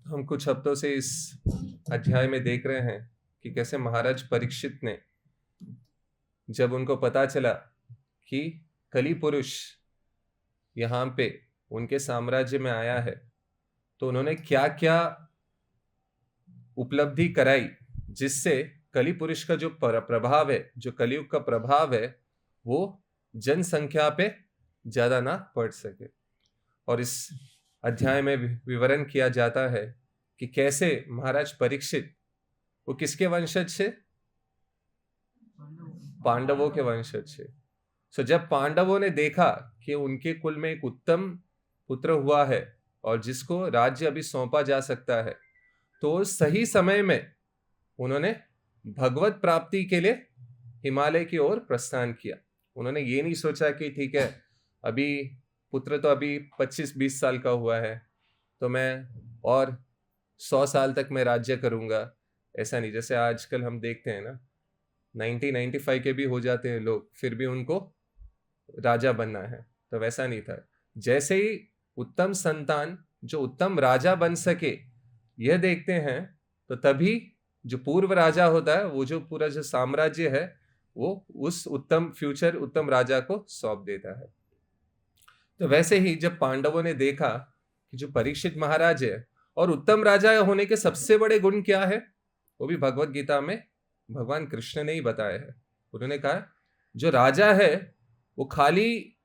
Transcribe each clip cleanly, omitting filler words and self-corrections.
हम कुछ हफ्तों से इस अध्याय में देख रहे हैं कि कैसे महाराज परीक्षित ने, जब उनको पता चला कि कली पुरुष यहाँ पे उनके साम्राज्य में आया है, तो उन्होंने क्या क्या उपलब्धि कराई जिससे कली पुरुष का जो प्रभाव है, जो कलियुग का प्रभाव है, वो जनसंख्या पे ज्यादा ना पड़ सके। और इस अध्याय में विवरण किया जाता है कि कैसे महाराज परीक्षित वो किसके वंशज थे? पांडवों के वंशज थे। सो जब पांडवों ने देखा कि उनके कुल में एक उत्तम पुत्र हुआ है और जिसको राज्य अभी सौंपा जा सकता है, तो सही समय में उन्होंने भगवत प्राप्ति के लिए हिमालय की ओर प्रस्थान किया। उन्होंने ये नहीं सोचा कि ठीक है, अभी पुत्र तो अभी 25-20 साल का हुआ है, तो मैं और 100 साल तक मैं राज्य करूंगा। ऐसा नहीं, जैसे आजकल हम देखते हैं ना, 90-95 के भी हो जाते हैं लोग, फिर भी उनको राजा बनना है। तो वैसा नहीं था। जैसे ही उत्तम संतान जो उत्तम राजा बन सके यह देखते हैं, तो तभी जो पूर्व राजा होता है, वो जो पूरा जो साम्राज्य है, वो उस उत्तम फ्यूचर उत्तम राजा को सौंप देता है। तो वैसे ही जब पांडवों ने देखा कि जो परीक्षित महाराज है, और उत्तम राजा होने के सबसे बड़े गुण क्या है, वो भी भगवत गीता में भगवान कृष्ण ने ही बताया है। उन्होंने कहा जो राजा है वो खाली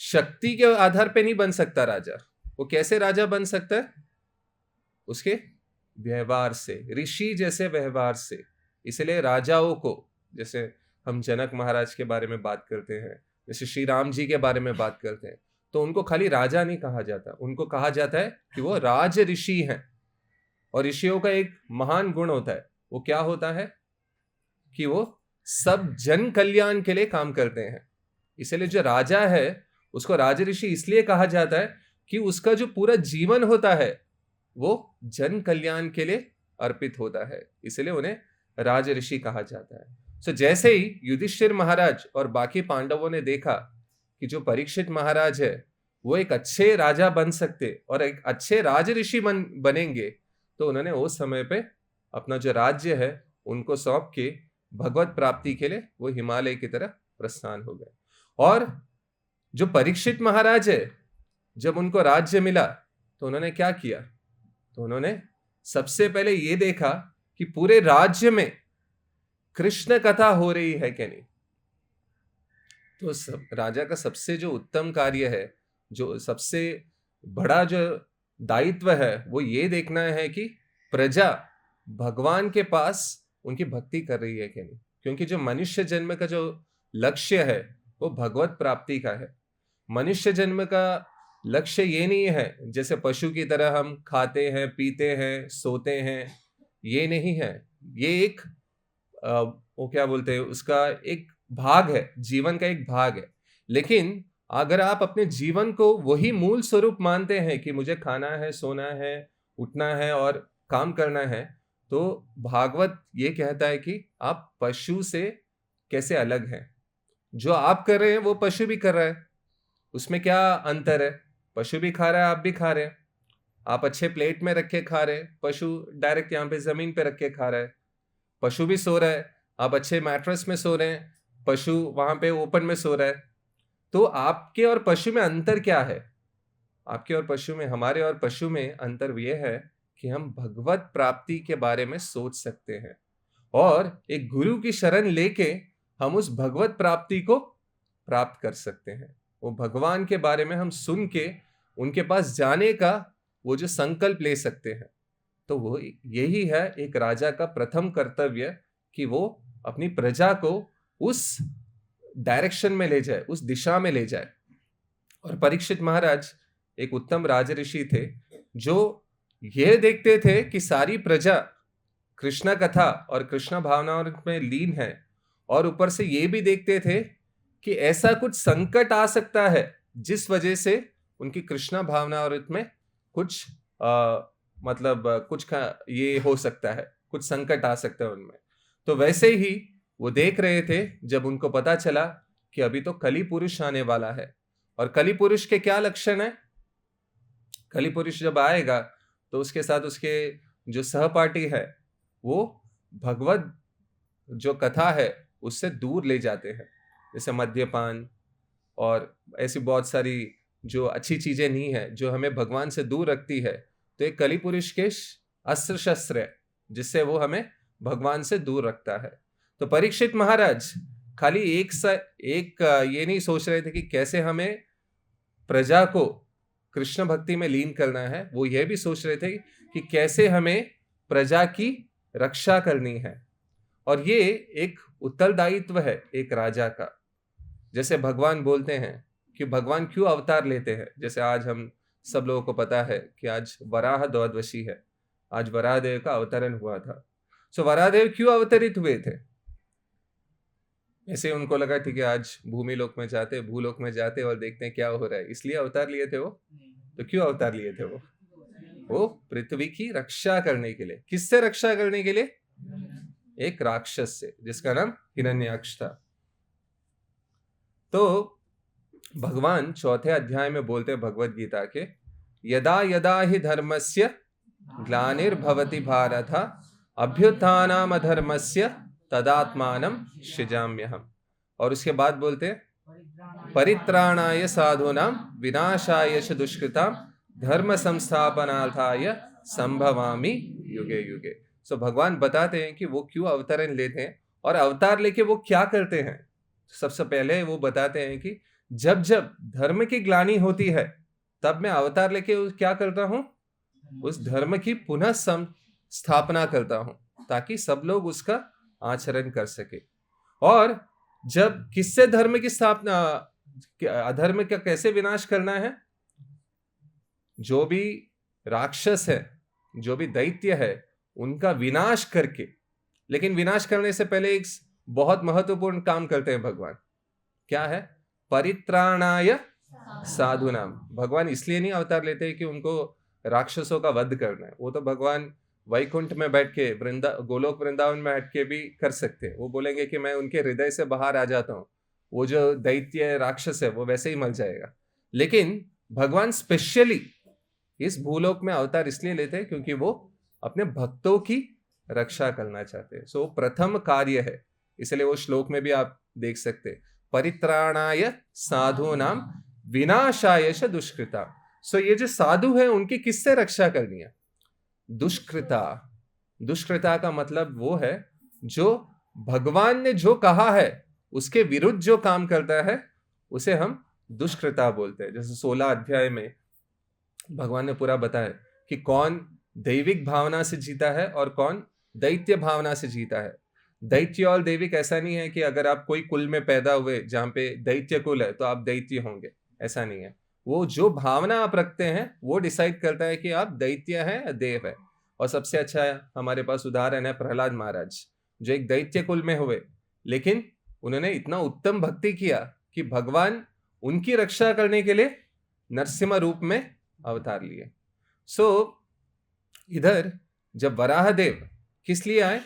शक्ति के आधार पे नहीं बन सकता राजा। वो कैसे राजा बन सकता है? उसके व्यवहार से, ऋषि जैसे व्यवहार से। इसलिए राजाओं को, जैसे हम जनक महाराज के बारे में बात करते हैं, जैसे श्री राम जी के बारे में बात करते हैं, तो उनको खाली राजा नहीं कहा जाता, उनको कहा जाता है कि वो राज ऋषि हैं। और ऋषियों का एक महान गुण होता है, वो क्या होता है कि वो सब जन कल्याण के लिए काम करते हैं। इसलिए जो राजा है उसको राज ऋषि इसलिए कहा जाता है कि उसका जो पूरा जीवन होता है वो जन कल्याण के लिए अर्पित होता है, इसलिए उन्हें राज ऋषि कहा जाता है। सो जैसे ही युधिष्ठिर महाराज और बाकी पांडवों ने देखा कि जो परीक्षित महाराज है वो एक अच्छे राजा बन सकते और एक अच्छे राज ऋषि बनेंगे, तो उन्होंने उस समय पे अपना जो राज्य है उनको सौंप के भगवत प्राप्ति के लिए वो हिमालय की तरफ प्रस्थान हो गए। और जो परीक्षित महाराज है, जब उनको राज्य मिला तो उन्होंने क्या किया? तो उन्होंने सबसे पहले ये देखा कि पूरे राज्य में कृष्ण कथा हो रही है कि नहीं। तो राजा का सबसे जो उत्तम कार्य है, जो सबसे बड़ा जो दायित्व है, वो ये देखना है कि प्रजा भगवान के पास उनकी भक्ति कर रही है कि नहीं। क्योंकि जो मनुष्य जन्म का जो लक्ष्य है वो भगवत प्राप्ति का है। मनुष्य जन्म का लक्ष्य ये नहीं है जैसे पशु की तरह हम खाते हैं, पीते हैं, सोते हैं, ये नहीं है। ये एक वो क्या बोलते हैं, उसका एक भाग है, जीवन का एक भाग है। लेकिन अगर आप अपने जीवन को वही मूल स्वरूप मानते हैं कि मुझे खाना है, सोना है, उठना है और काम करना है, तो भागवत ये कहता है कि आप पशु से कैसे अलग हैं। जो आप कर रहे हैं वो पशु भी कर रहा है, उसमें क्या अंतर है? पशु भी खा रहा है, आप भी खा रहे हैं। आप अच्छे प्लेट में रख के खा रहे हैं, पशु डायरेक्ट यहाँ पे जमीन पे रख के खा रहा है। पशु भी सो रहा है, आप अच्छे मैट्रेस में सो रहे हैं, पशु वहां पे ओपन में सो रहा है। तो आपके और पशु में अंतर क्या है? आपके और पशु में, हमारे और पशु में अंतर यह है कि हम भगवत प्राप्ति के बारे में सोच सकते हैं और एक गुरु की शरण लेके हम उस भगवत प्राप्ति को प्राप्त कर सकते हैं। वो भगवान के बारे में हम सुन के उनके पास जाने का वो जो संकल्प ले सकते हैं। तो वो यही है एक राजा का प्रथम कर्तव्य कि वो अपनी प्रजा को उस डायरेक्शन में ले जाए, उस दिशा में ले जाए। और परीक्षित महाराज एक उत्तम राजऋषि थे जो यह देखते थे कि सारी प्रजा कृष्ण कथा और कृष्ण भावनाओं में लीन है, और ऊपर से ये भी देखते थे कि ऐसा कुछ संकट आ सकता है जिस वजह से उनकी कृष्ण भावनाओं में कुछ कुछ ये हो सकता है, कुछ संकट आ सकता है उनमें। तो वैसे ही वो देख रहे थे जब उनको पता चला कि अभी तो कली पुरुष आने वाला है। और कली पुरुष के क्या लक्षण है? कली पुरुष जब आएगा तो उसके साथ उसके जो सहपाठी है वो भगवत जो कथा है उससे दूर ले जाते हैं, जैसे मद्यपान और ऐसी बहुत सारी जो अच्छी चीजें नहीं है जो हमें भगवान से दूर रखती है। तो एक कली पुरुष के अस्त्र शस्त्र है जिससे वो हमें भगवान से दूर रखता है। तो परीक्षित महाराज खाली एक ये नहीं सोच रहे थे कि कैसे हमें प्रजा को कृष्ण भक्ति में लीन करना है, वो ये भी सोच रहे थे कि कैसे हमें प्रजा की रक्षा करनी है। और ये एक उत्तरदायित्व है एक राजा का। जैसे भगवान बोलते हैं कि भगवान क्यों अवतार लेते हैं, जैसे आज हम सब लोगों को पता है कि आज वराह द्वादशी है, आज वराहदेव का अवतरण हुआ था। सो वराहदेव क्यों अवतरित हुए थे? ऐसे उनको लगा ठीक है आज भूमि लोक में जाते, भूलोक में जाते और देखते हैं क्या हो रहा है, इसलिए अवतार लिए थे वो। तो क्यों अवतार लिए थे वो पृथ्वी की रक्षा करने के लिए। किससे रक्षा करने के लिए? एक राक्षस से जिसका नाम हिरण्याक्ष था। तो भगवान चौथे अध्याय में बोलते हैं भगवत गीता के, यदा यदा हि धर्मस्य ग्लानिर्भवति भारत अभ्युत्थानम् अधर्मस्य तदात्मानं सृजाम्यहम्। और उसके बाद बोलते हैं परित्राणाय साधूनां विनाशाय च दुष्कृतां धर्म संस्थापनार्थाय संभवामि युगे युगे। सो भगवान बताते हैं कि वो क्यों अवतरण लेते हैं और अवतार लेके वो क्या करते हैं। सबसे पहले वो बताते हैं कि जब जब धर्म की ग्लानि होती है तब मैं अवतार लेके क्या करता हूं, उस धर्म की पुनः स्थापना करता हूं ताकि सब लोग उसका आचरण कर सके। और जब किससे धर्म की स्थापना, अधर्म का कैसे विनाश करना है, जो भी राक्षस है, जो भी दैत्य है, उनका विनाश करके। लेकिन विनाश करने से पहले एक बहुत महत्वपूर्ण काम करते हैं भगवान, क्या है? परित्राणाय साधुनाम। भगवान इसलिए नहीं अवतार लेते कि उनको राक्षसों का वध करना है, वो तो भगवान वैकुंठ में बैठ के गोलोक वृंदावन में बैठ के भी कर सकते हैं। वो बोलेंगे कि मैं उनके हृदय से बाहर आ जाता हूँ, वो जो दैत्य राक्षस है वो वैसे ही मर जाएगा। लेकिन भगवान स्पेशली इस भूलोक में अवतार इसलिए लेते हैं क्योंकि वो अपने भक्तों की रक्षा करना चाहते हैं। सो प्रथम कार्य है, इसलिए वो श्लोक में भी आप देख सकते हैं, परित्राणाय साधूनां विनाशाय च दुष्कृता। सो ये जो साधु है उनकी किससे रक्षा करनी है? दुष्कृता। दुष्कृता का मतलब वो है जो भगवान ने जो कहा है उसके विरुद्ध जो काम करता है उसे हम दुष्कृता बोलते हैं। जैसे 16 अध्याय में भगवान ने पूरा बताया कि कौन दैविक भावना से जीता है और कौन दैत्य भावना से जीता है। दैत्य और दैविक ऐसा नहीं है कि अगर आप कोई कुल में पैदा हुए जहां पे दैत्य कुल है तो आप दैत्य होंगे, ऐसा नहीं है। वो जो भावना आप रखते हैं वो डिसाइड करता है कि आप दैत्य हैं या देव है। और सबसे अच्छा है, हमारे पास उदाहरण है प्रहलाद महाराज, जो एक दैत्य कुल में हुए, लेकिन उन्होंने इतना उत्तम भक्ति किया कि भगवान उनकी रक्षा करने के लिए नरसिम्हा रूप में अवतार लिए। सो इधर जब वराहदेव किस लिए आए?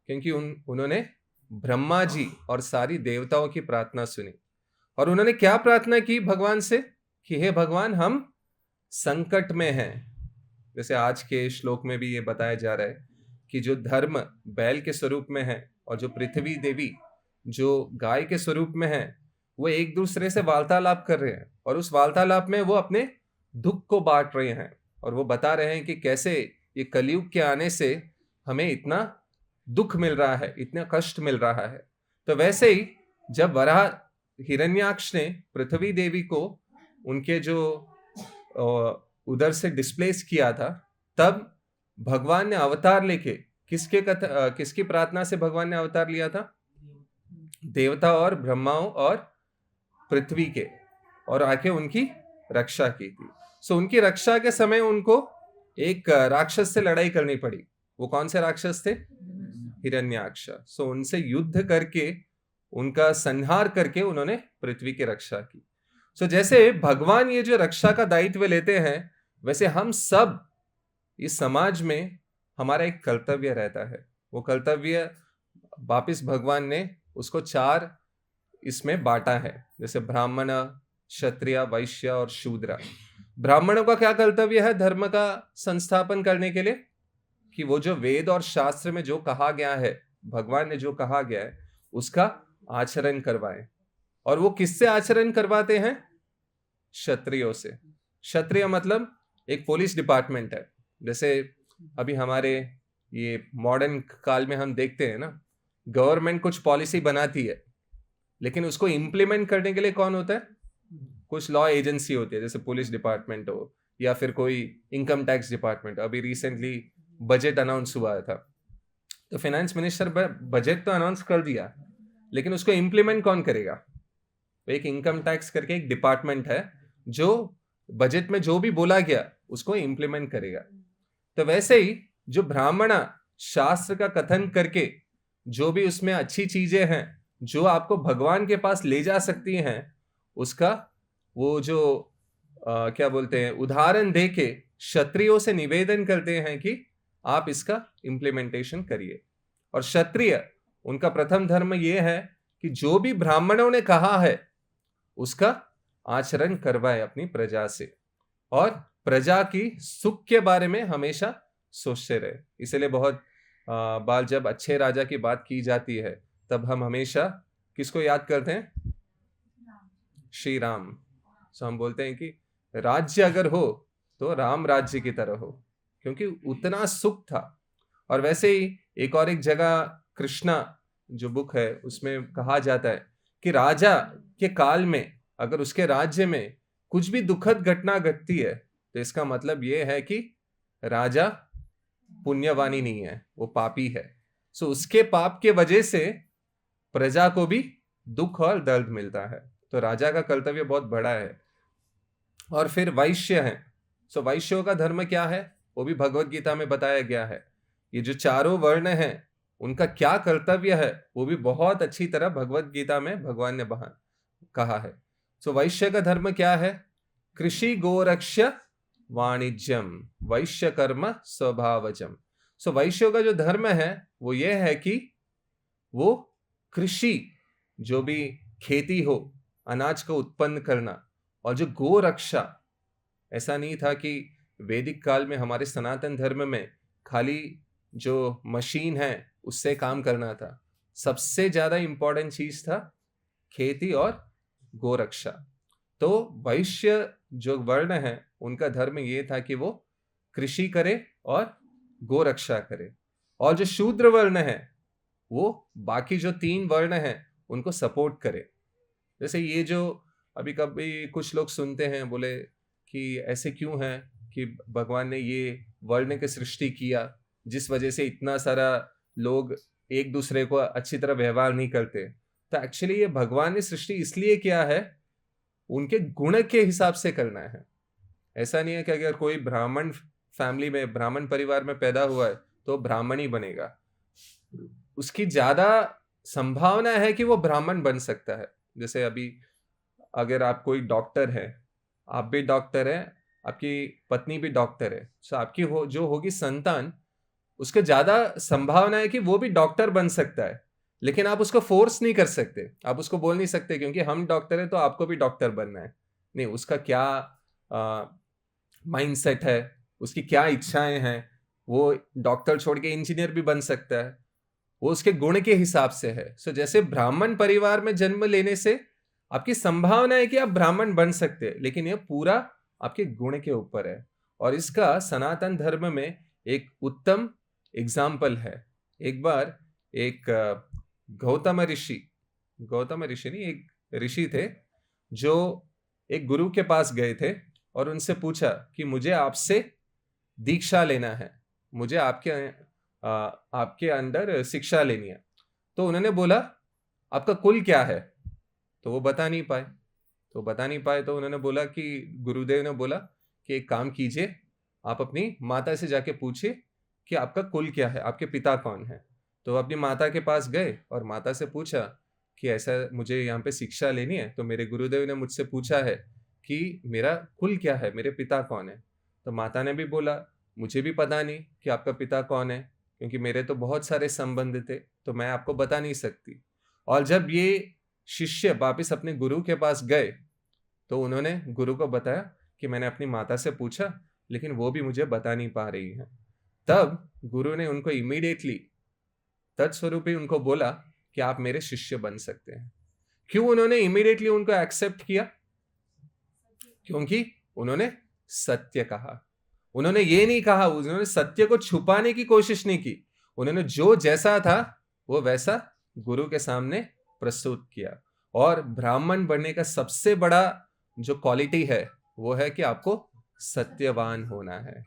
क्योंकि उन्होंने ब्रह्मा जी और सारी देवताओं की प्रार्थना सुनी। और उन्होंने क्या प्रार्थना की भगवान से कि हे भगवान, हम संकट में हैं। जैसे आज के श्लोक में भी ये बताया जा रहा है कि जो धर्म बैल के स्वरूप में है और जो पृथ्वी देवी जो गाय के स्वरूप में है, वो एक दूसरे से वार्तालाप कर रहे हैं और उस वार्तालाप में वो अपने दुख को बांट रहे हैं और वो बता रहे हैं कि कैसे ये कलयुग के आने से हमें इतना दुख मिल रहा है, इतना कष्ट मिल रहा है। तो वैसे ही जब वराह हिरण्याक्ष ने पृथ्वी देवी को उनके जो उधर से डिस्प्लेस किया था, तब भगवान ने अवतार लेके किसकी प्रार्थना से भगवान ने अवतार लिया था? देवता और ब्रह्माओं और पृथ्वी के, और आके उनकी रक्षा की थी। सो उनकी रक्षा के समय उनको एक राक्षस से लड़ाई करनी पड़ी। वो कौन से राक्षस थे? हिरण्याक्ष। सो उनसे युद्ध करके उनका संहार करके उन्होंने पृथ्वी की रक्षा की। सो जैसे भगवान ये जो रक्षा का दायित्व लेते हैं, वैसे हम सब इस समाज में हमारा एक कर्तव्य रहता है। वो कर्तव्य वापिस भगवान ने उसको 4 इसमें बांटा है, जैसे ब्राह्मण, क्षत्रिय, वैश्य और शूद्र। ब्राह्मणों का क्या कर्तव्य है धर्म का संस्थापन करने के लिए? कि वो जो वेद और शास्त्र में जो कहा गया है, भगवान ने जो कहा गया है, उसका आचरण करवाएं। और वो किससे आचरण करवाते हैं? क्षत्रियों से। क्षत्रिय मतलब एक पुलिस डिपार्टमेंट है। जैसे अभी हमारे ये मॉडर्न काल में हम देखते हैं ना, गवर्नमेंट कुछ पॉलिसी बनाती है, लेकिन उसको इम्प्लीमेंट करने के लिए कौन होता है? कुछ लॉ एजेंसी होती है, जैसे पुलिस डिपार्टमेंट हो या फिर कोई इनकम टैक्स डिपार्टमेंट। अभी रिसेंटली बजट अनाउंस हुआ था, तो फाइनेंस मिनिस्टर बजट तो अनाउंस कर दिया, लेकिन उसको इम्प्लीमेंट कौन करेगा? तो एक इनकम टैक्स करके एक डिपार्टमेंट है जो बजट में जो भी बोला गया उसको इम्प्लीमेंट करेगा। तो वैसे ही जो ब्राह्मण शास्त्र का कथन करके जो भी उसमें अच्छी चीजें हैं जो आपको भगवान के पास ले जा सकती हैं, उसका वो जो क्या बोलते हैं, उदाहरण दे के क्षत्रियों से निवेदन करते हैं कि आप इसका इम्प्लीमेंटेशन करिए। और क्षत्रिय उनका प्रथम धर्म यह है कि जो भी ब्राह्मणों ने कहा है उसका आचरण करवाए अपनी प्रजा से, और प्रजा की सुख के बारे में हमेशा सोचते रहे। इसलिए बहुत बार जब अच्छे राजा की बात की जाती है तब हम हमेशा किसको याद करते हैं? श्री राम। सो हम बोलते हैं कि राज्य अगर हो तो राम राज्य की तरह हो, क्योंकि उतना सुख था। और वैसे ही एक और एक जगह कृष्णा जो बुक है उसमें कहा जाता है कि राजा के काल में अगर उसके राज्य में कुछ भी दुखद घटना घटती है तो इसका मतलब यह है कि राजा पुण्यवानी नहीं है, वो पापी है। सो उसके पाप के वजह से प्रजा को भी दुख और दर्द मिलता है। तो राजा का कर्तव्य बहुत बड़ा है। और फिर वैश्य है। सो वैश्यों का धर्म क्या है वो भी भगवत गीता में बताया गया है। ये जो चारों वर्ण हैं उनका क्या कर्तव्य है वो भी बहुत अच्छी तरह भगवत गीता में भगवान ने कहा है। सो वैश्य का धर्म क्या है? कृषि गोरक्ष्य वाणिज्यम वैश्य कर्म स्वभावजम। सो वैश्यों का जो धर्म है वो ये है कि वो कृषि, जो भी खेती हो, अनाज को उत्पन्न करना, और जो गो रक्षा, ऐसा नहीं था कि वैदिक काल में हमारे सनातन धर्म में खाली जो मशीन है उससे काम करना था। सबसे ज्यादा इंपॉर्टेंट चीज था खेती और गो रक्षा। तो वैश्य जो वर्ण है उनका धर्म ये था कि वो कृषि करे और गो रक्षा करे। और जो शूद्र वर्ण है वो बाकी जो 3 वर्ण हैं उनको सपोर्ट करे। जैसे ये जो अभी कभी कुछ लोग सुनते हैं बोले कि ऐसे क्यों है कि भगवान ने ये वर्ण की सृष्टि किया जिस वजह से इतना सारा लोग एक दूसरे को अच्छी तरह व्यवहार नहीं करते। तो एक्चुअली ये भगवान ने सृष्टि इसलिए किया है, उनके गुण के हिसाब से करना है। ऐसा नहीं है कि अगर कोई ब्राह्मण फैमिली में, ब्राह्मण परिवार में पैदा हुआ है तो ब्राह्मण ही बनेगा। उसकी ज्यादा संभावना है कि वो ब्राह्मण बन सकता है। जैसे अभी अगर आप कोई डॉक्टर है, आप भी डॉक्टर है, आपकी पत्नी भी डॉक्टर है, तो आपकी जो होगी संतान, उसके ज्यादा संभावना है कि वो भी डॉक्टर बन सकता है। लेकिन आप उसको फोर्स नहीं कर सकते, आप उसको बोल नहीं सकते क्योंकि हम डॉक्टर है तो आपको भी डॉक्टर बनना है। नहीं, उसका क्या माइंडसेट है, उसकी क्या इच्छाएं हैं, वो डॉक्टर छोड़ के इंजीनियर भी बन सकता है, वो उसके गुण के हिसाब से है। सो जैसे ब्राह्मण परिवार में जन्म लेने से आपकी संभावना है कि आप ब्राह्मण बन सकते हैं, लेकिन यह पूरा आपके गुण के ऊपर है। और इसका सनातन धर्म में एक उत्तम एग्जाम्पल है। एक बार एक गौतम ऋषि नहीं, एक ऋषि थे जो एक गुरु के पास गए थे और उनसे पूछा कि मुझे आपसे दीक्षा लेना है, मुझे आपके अंदर शिक्षा लेनी है। तो उन्होंने बोला आपका कुल क्या है? तो वो बता नहीं पाए। तो उन्होंने बोला कि गुरुदेव ने बोला कि एक काम कीजिए, आप अपनी माता से जाके पूछिए कि आपका कुल क्या है, आपके पिता कौन है। तो अपनी माता के पास गए और माता से पूछा कि ऐसा मुझे यहाँ पे शिक्षा लेनी है, तो मेरे गुरुदेव ने मुझसे पूछा है कि मेरा कुल क्या है, मेरे पिता कौन है। तो माता ने भी बोला मुझे भी पता नहीं कि आपका पिता कौन है, क्योंकि मेरे तो बहुत सारे संबंध थे, तो मैं आपको बता नहीं सकती। और जब ये शिष्य वापिस अपने गुरु के पास गए तो उन्होंने गुरु को बताया कि मैंने अपनी माता से पूछा, लेकिन वो भी मुझे बता नहीं पा रही है। तब गुरु ने उनको इमीडिएटली तत्स्वरूप ही उनको बोला कि आप मेरे शिष्य बन सकते हैं। क्यों उन्होंने इमीडिएटली उनको एक्सेप्ट किया? क्योंकि उन्होंने सत्य कहा। उन्होंने ये नहीं कहा, उन्होंने सत्य को छुपाने की कोशिश नहीं की। उन्होंने जो जैसा था वो वैसा गुरु के सामने प्रस्तुत किया। और ब्राह्मण बनने का सबसे बड़ा जो क्वालिटी है वो है कि आपको सत्यवान होना है।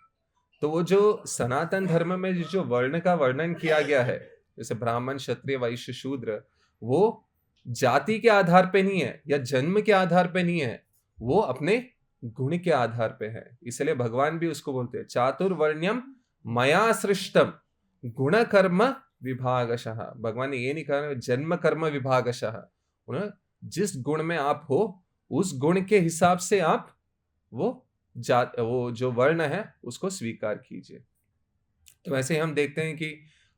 तो वो जो सनातन धर्म में जो वर्ण का वर्णन किया गया है, जैसे ब्राह्मण, क्षत्रिय, वैश्य, शूद्र, वो जाति के आधार पे नहीं है या जन्म के आधार पे नहीं है, वो अपने गुण के आधार पे है। इसलिए भगवान भी उसको बोलते हैं चातुर्वर्ण्यम मया सृष्टम गुण कर्म विभागशः। भगवान ने ये नहीं कहा जन्म कर्म विभागशः। जिस गुण में आप हो उस गुण के हिसाब से आप वो जो वर्ण है उसको स्वीकार कीजिए। तो वैसे हम देखते हैं कि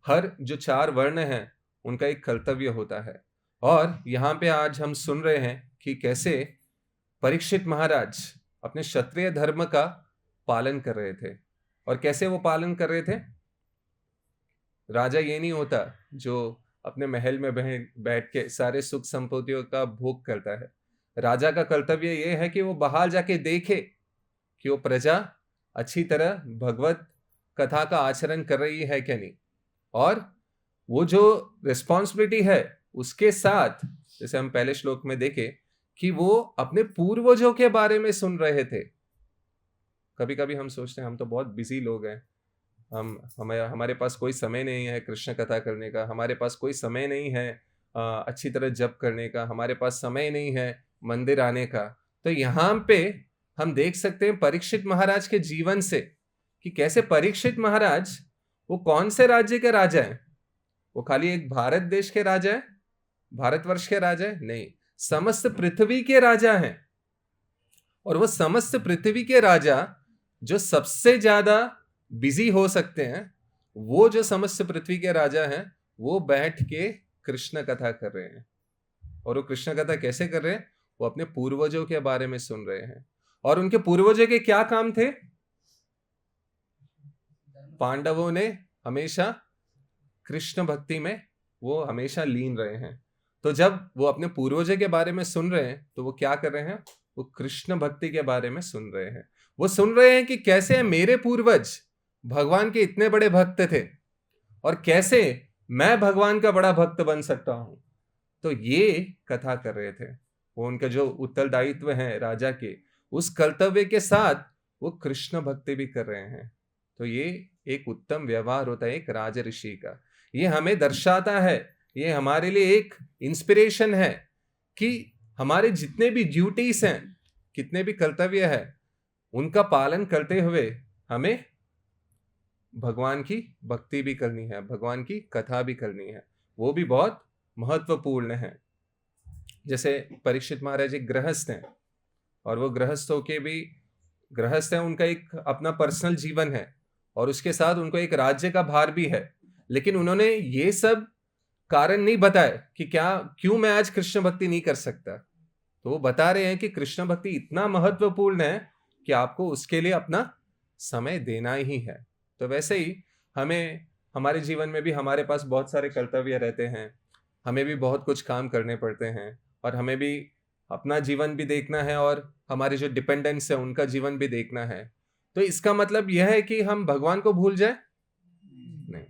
हर जो 4 वर्ण हैं उनका एक कर्तव्य होता है। और यहाँ पे आज हम सुन रहे हैं कि कैसे परीक्षित महाराज अपने क्षत्रिय धर्म का पालन कर रहे थे। और कैसे वो पालन कर रहे थे? राजा ये नहीं होता जो अपने महल में बैठ के सारे सुख संपत्तियों का भोग करता है। राजा का कर्तव्य ये है कि वो बाहर जाके देखे कि वो प्रजा अच्छी तरह भगवत कथा का आचरण कर रही है क्या नहीं। और वो जो रिस्पॉन्सिबिलिटी है उसके साथ, जैसे हम पहले श्लोक में देखे कि वो अपने पूर्वजों के बारे में सुन रहे थे। कभी कभी हम सोचते हैं हम तो बहुत बिजी लोग हैं, हमारे पास कोई समय नहीं है कृष्ण कथा करने का, हमारे पास कोई समय नहीं है अच्छी तरह जप करने का, हमारे पास समय नहीं है मंदिर आने का। तो यहाँ पे हम देख सकते हैं परीक्षित महाराज के जीवन से कि कैसे परीक्षित महाराज वो कौन से राज्य के राजा हैं? वो खाली एक भारत देश के राजा हैं, भारतवर्ष के राजा हैं? नहीं, समस्त पृथ्वी के राजा हैं। और वो समस्त पृथ्वी के राजा जो सबसे ज्यादा बिजी हो सकते हैं, वो जो समस्त पृथ्वी के राजा हैं, वो बैठ के कृष्ण कथा कर रहे हैं। और वो कृष्ण कथा कैसे कर रहे हैं? वो अपने पूर्वजों के बारे में सुन रहे हैं। और उनके पूर्वजों के क्या काम थे? पांडवों ने हमेशा कृष्ण भक्ति में वो हमेशा लीन रहे हैं। तो जब वो अपने पूर्वजों के बारे में सुन रहे हैं तो वो क्या कर रहे हैं? वो कृष्ण भक्ति के बारे में सुन रहे हैं। वो सुन रहे हैं कि कैसे मेरे पूर्वज भगवान के इतने बड़े भक्त थे और कैसे मैं भगवान का बड़ा भक्त बन सकता हूं। तो ये कथा कर रहे थे। वो उनका जो उत्तरदायित्व है राजा के, उस कर्तव्य के साथ वो कृष्ण भक्ति भी कर रहे हैं। तो ये एक उत्तम व्यवहार होता है एक राज ऋषि का। ये हमें दर्शाता है, ये हमारे लिए एक इंस्पिरेशन है कि हमारे जितने भी ड्यूटीज हैं, कितने भी कर्तव्य है, उनका पालन करते हुए हमें भगवान की भक्ति भी करनी है, भगवान की कथा भी करनी है। वो भी बहुत महत्वपूर्ण है। जैसे परीक्षित महाराज एक गृहस्थ हैं और वो गृहस्थों के भी गृहस्थ हैं, उनका एक अपना पर्सनल जीवन है और उसके साथ उनको एक राज्य का भार भी है। लेकिन उन्होंने ये सब कारण नहीं बताया कि क्यों मैं आज कृष्ण भक्ति नहीं कर सकता। तो वो बता रहे हैं कि कृष्ण भक्ति इतना महत्वपूर्ण है कि आपको उसके लिए अपना समय देना ही है। तो वैसे ही हमें हमारे जीवन में भी हमारे पास बहुत सारे कर्तव्य रहते हैं, हमें भी बहुत कुछ काम करने पड़ते हैं और हमें भी अपना जीवन भी देखना है और हमारे जो डिपेंडेंट्स है उनका जीवन भी देखना है। तो इसका मतलब यह है कि हम भगवान को भूल जाए? नहीं,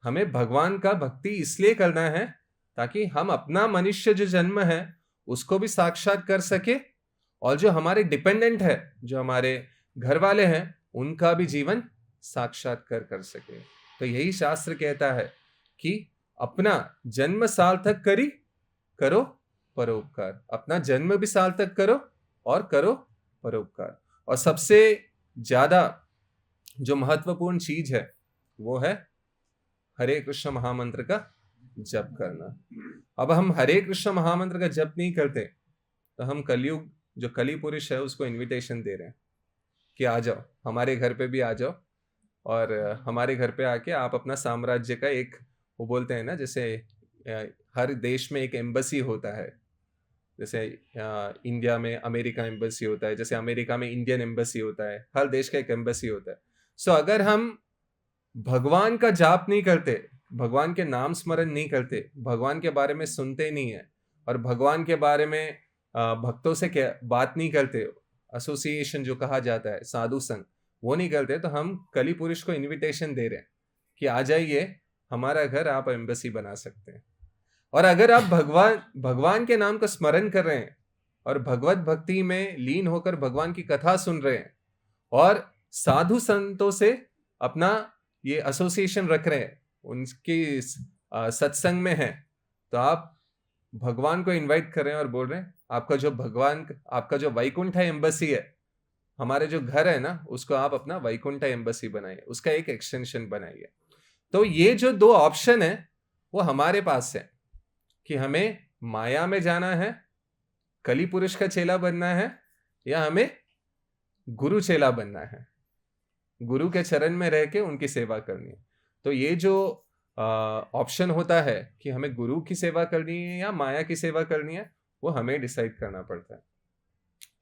हमें भगवान का भक्ति इसलिए करना है ताकि हम अपना मनुष्य जो जन्म है उसको भी साक्षात कर सके और जो हमारे डिपेंडेंट है, जो हमारे घर वाले हैं, उनका भी जीवन साक्षात्कार कर सके। तो यही शास्त्र कहता है कि अपना जन्म सार्थक करो परोपकार। अपना जन्म भी सार्थक करो और करो परोपकार। और सबसे ज्यादा जो महत्वपूर्ण चीज है वो है हरे कृष्ण महामंत्र का जप करना। अब हम हरे कृष्ण महामंत्र का जप नहीं करते तो हम कलयुग जो कली पुरुष है उसको इनविटेशन दे रहे हैं कि आ जाओ, हमारे घर पे भी आ जाओ और हमारे घर पे आके आप अपना साम्राज्य का एक, वो बोलते हैं ना जैसे हर देश में एक एम्बेसी होता है, जैसे इंडिया में अमेरिका एम्बेसी होता है, जैसे अमेरिका में इंडियन एम्बेसी होता है, हर देश का एक एम्बेसी होता है। सो अगर हम भगवान का जाप नहीं करते, भगवान के नाम स्मरण नहीं करते, भगवान के बारे में सुनते नहीं है, और भगवान के बारे में भक्तों से क्या बात नहीं करते, एसोसिएशन जो कहा जाता है, साधु संग, वो नहीं करते, तो हम कली पुरुष को इनविटेशन दे रहे हैं कि आ जाइए हमारा घर, आप एम्बेसी बना सकते हैं। और अगर आप भगवान के नाम का स्मरण कर रहे हैं और भगवत भक्ति में लीन होकर भगवान की कथा सुन रहे हैं और साधु संतों से अपना ये एसोसिएशन रख रहे हैं, उनकी सत्संग में है, तो आप भगवान को इनवाइट कर रहे हैं और बोल रहे हैं आपका जो वैकुंठ एम्बेसी है, हमारे जो घर है ना, उसको आप अपना वैकुंठ एम्बेसी बनाइए, उसका एक एक्सटेंशन बनाइए। तो ये जो दो ऑप्शन है वो हमारे पास है कि हमें माया में जाना है, कली पुरुष का चेला बनना है, या हमें गुरु चेला बनना है, गुरु के चरण में रह के उनकी सेवा करनी है। तो ये जो ऑप्शन होता है कि हमें गुरु की सेवा करनी है या माया की सेवा करनी है, वो हमें डिसाइड करना पड़ता है।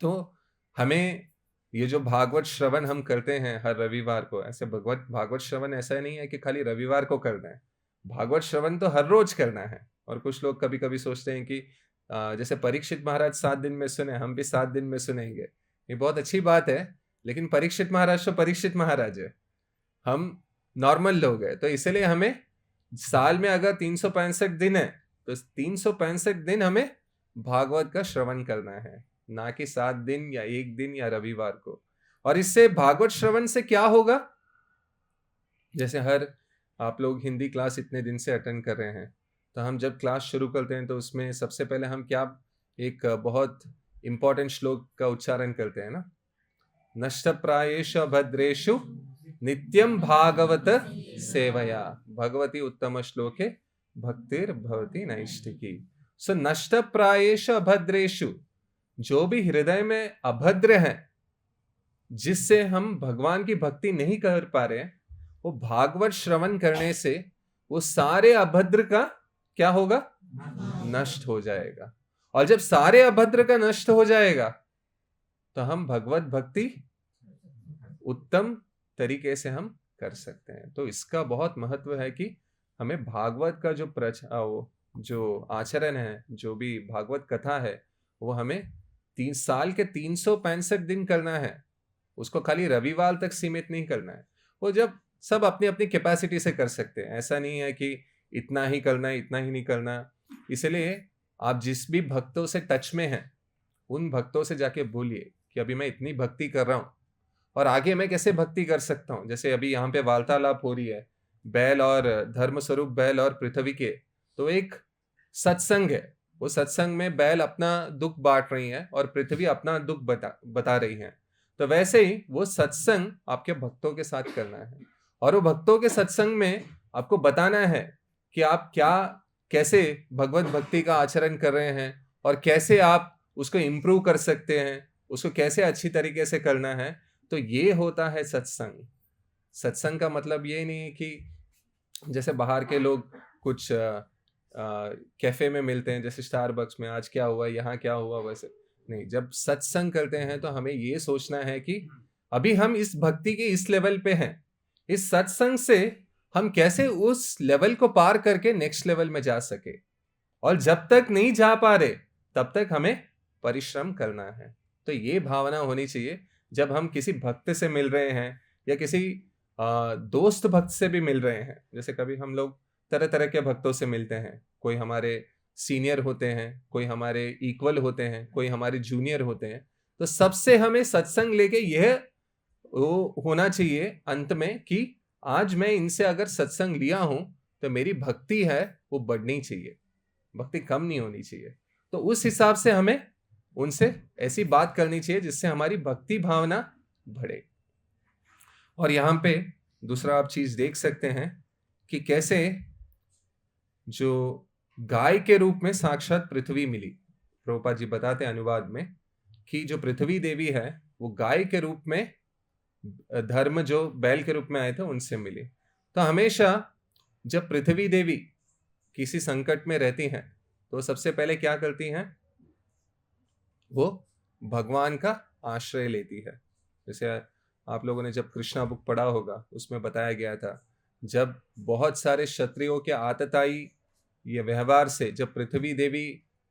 तो हमें ये जो भागवत श्रवण हम करते हैं हर रविवार को, ऐसे भागवत श्रवण ऐसा नहीं है कि खाली रविवार को करना है, भागवत श्रवण तो हर रोज करना है। और कुछ लोग कभी कभी सोचते हैं कि जैसे परीक्षित महाराज 7 दिन में सुने, हम भी 7 दिन में सुनेंगे, ये बहुत अच्छी बात है, लेकिन परीक्षित महाराज तो परीक्षित महाराज है, हम नॉर्मल लोग हैं। तो इसलिए हमें साल में अगर 365 दिन है तो 365 दिन हमें भागवत का श्रवण करना है, ना कि 7 दिन या 1 दिन या रविवार को। और इससे भागवत श्रवण से क्या होगा, जैसे आप लोग हिंदी क्लास इतने दिन से अटेंड कर रहे हैं, तो हम जब क्लास शुरू करते हैं तो उसमें सबसे पहले हम क्या एक बहुत इंपॉर्टेंट श्लोक का उच्चारण करते हैं ना, नष्ट प्रायेषु भद्रेषु नित्यम भागवत सेवया भगवती उत्तम श्लोके भक्तिर भवती नैष्ठिकी। सो नष्ट प्रायेषु अभद्रेषु, जो भी हृदय में अभद्र है, जिससे हम भगवान की भक्ति नहीं कर पा रहे, वो भागवत श्रवण करने से वो सारे अभद्र का क्या होगा, नष्ट हो जाएगा। और जब सारे अभद्र का नष्ट हो जाएगा तो हम भगवत भक्ति उत्तम तरीके से हम कर सकते हैं। तो इसका बहुत महत्व है कि हमें भागवत का जो आचरण है, जो भी भागवत कथा है, वो हमें 3 साल के 365 दिन करना है, उसको खाली रविवार तक सीमित नहीं करना है। वो जब सब अपनी अपनी कैपेसिटी से कर सकते हैं, ऐसा नहीं है कि इतना ही करना है, इतना ही नहीं करना। इसलिए आप जिस भी भक्तों से टच में हैं, उन भक्तों से जाके बोलिए कि अभी मैं इतनी भक्ति कर रहा हूँ और आगे मैं कैसे भक्ति कर सकता हूँ। जैसे अभी यहाँ पे वार्तालाप हो रही है बैल और धर्म स्वरूप बैल और पृथ्वी के, तो एक सत्संग है, वो सत्संग में बैल अपना दुख बांट रही है और पृथ्वी अपना दुख बता रही है। तो वैसे ही वो सत्संग आपके भक्तों के साथ करना है, और वो भक्तों के सत्संग में आपको बताना है कि आप कैसे भगवत भक्ति का आचरण कर रहे हैं और कैसे आप उसको इम्प्रूव कर सकते हैं, उसको कैसे अच्छी तरीके से करना है। तो ये होता है सत्संग। सत्संग का मतलब ये नहीं है कि जैसे बाहर के लोग कुछ कैफे में मिलते हैं, जैसे स्टारबक्स में आज क्या हुआ, यहाँ क्या हुआ, वैसे नहीं। जब सत्संग करते हैं तो हमें ये सोचना है कि अभी हम इस भक्ति के इस लेवल पे हैं, इस सत्संग से हम कैसे उस लेवल को पार करके नेक्स्ट लेवल में जा सके, और जब तक नहीं जा पा रहे तब तक हमें परिश्रम करना है। तो ये भावना होनी चाहिए जब हम किसी भक्त से मिल रहे हैं या किसी दोस्त भक्त से भी मिल रहे हैं। जैसे कभी हम लोग तरह तरह के भक्तों से मिलते हैं, कोई हमारे सीनियर होते हैं, कोई हमारे इक्वल होते हैं, कोई हमारे जूनियर होते हैं। तो सबसे हमें सत्संग लेके यह होना चाहिए अंत में कि आज मैं इनसे अगर सत्संग लिया हूं तो मेरी भक्ति है वो बढ़नी चाहिए, भक्ति कम नहीं होनी चाहिए। तो उस हिसाब से हमें उनसे ऐसी बात करनी चाहिए जिससे हमारी भक्ति भावना बढ़े। और यहाँ पे दूसरा आप चीज देख सकते हैं कि कैसे जो गाय के रूप में साक्षात पृथ्वी मिली। प्रभुपाद जी बताते हैं अनुवाद में कि जो पृथ्वी देवी है वो गाय के रूप में, धर्म जो बैल के रूप में आए थे उनसे मिली। तो हमेशा जब पृथ्वी देवी किसी संकट में रहती हैं तो सबसे पहले क्या करती हैं, वो भगवान का आश्रय लेती है। जैसे आप लोगों ने जब कृष्णा बुक पढ़ा होगा, उसमें बताया गया था, जब बहुत सारे क्षत्रियों के आतताई ये व्यवहार से जब पृथ्वी देवी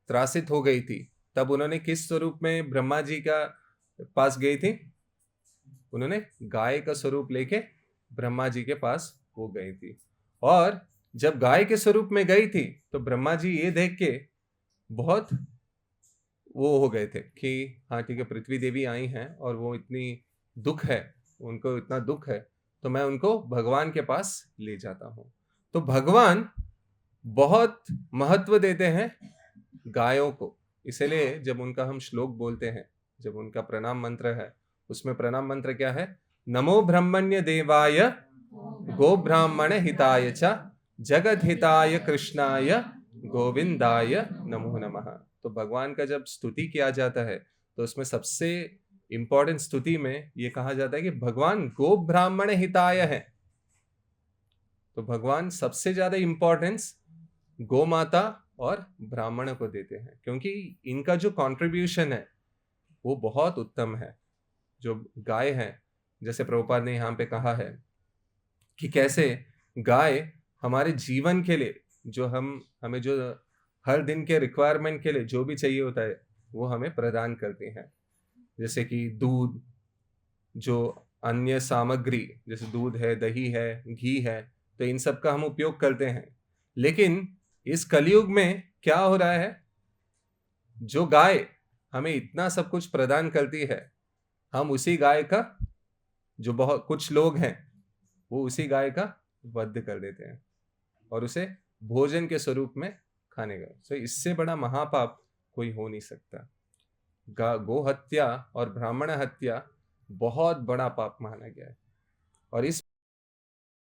त्रासित हो गई थी, तब उन्होंने किस स्वरूप में ब्रह्मा जी का पास गई थी? उन्होंने गाय का स्वरूप लेके ब्रह्मा जी के पास वो गई थी। और जब गाय के स्वरूप में गई थी तो ब्रह्मा जी ये देख के बहुत वो हो गए थे कि हाँ ठीक है, पृथ्वी देवी आई हैं और वो इतनी दुख है, उनको इतना दुख है, तो मैं उनको भगवान के पास ले जाता हूँ। तो भगवान बहुत महत्व देते हैं गायों को। इसलिए जब उनका हम श्लोक बोलते हैं, जब उनका प्रणाम मंत्र है, उसमें प्रणाम मंत्र क्या है? नमो ब्रह्मण्य देवाय गो ब्राह्मण हिताय च जगत हिताय कृष्णाय गोविंदाय नमो नमः। तो भगवान का जब स्तुति किया जाता है तो उसमें सबसे इंपॉर्टेंट स्तुति में ये कहा जाता है कि भगवान गो ब्राह्मण हिताय है। तो भगवान सबसे ज्यादा इंपॉर्टेंस गो माता और ब्राह्मण को देते हैं, क्योंकि इनका जो कंट्रीब्यूशन है वो बहुत उत्तम है। जो गाय है, जैसे प्रभुपाद ने यहाँ पे कहा है कि कैसे गाय हमारे जीवन के लिए, जो हमें जो हर दिन के रिक्वायरमेंट के लिए जो भी चाहिए होता है वो हमें प्रदान करती हैं। जैसे कि दूध, जो अन्य सामग्री, जैसे दूध है, दही है, घी है, तो इन सब का हम उपयोग करते हैं। लेकिन इस कलयुग में क्या हो रहा है? जो गाय हमें इतना सब कुछ प्रदान करती है, हम उसी गाय का, जो बहुत कुछ लोग हैं वो उसी गाय का वध कर देते हैं और उसे भोजन के स्वरूप में खाने का। तो इससे बड़ा महापाप कोई हो नहीं सकता। गो हत्या और ब्राह्मण हत्या बहुत बड़ा पाप माना गया है। और इस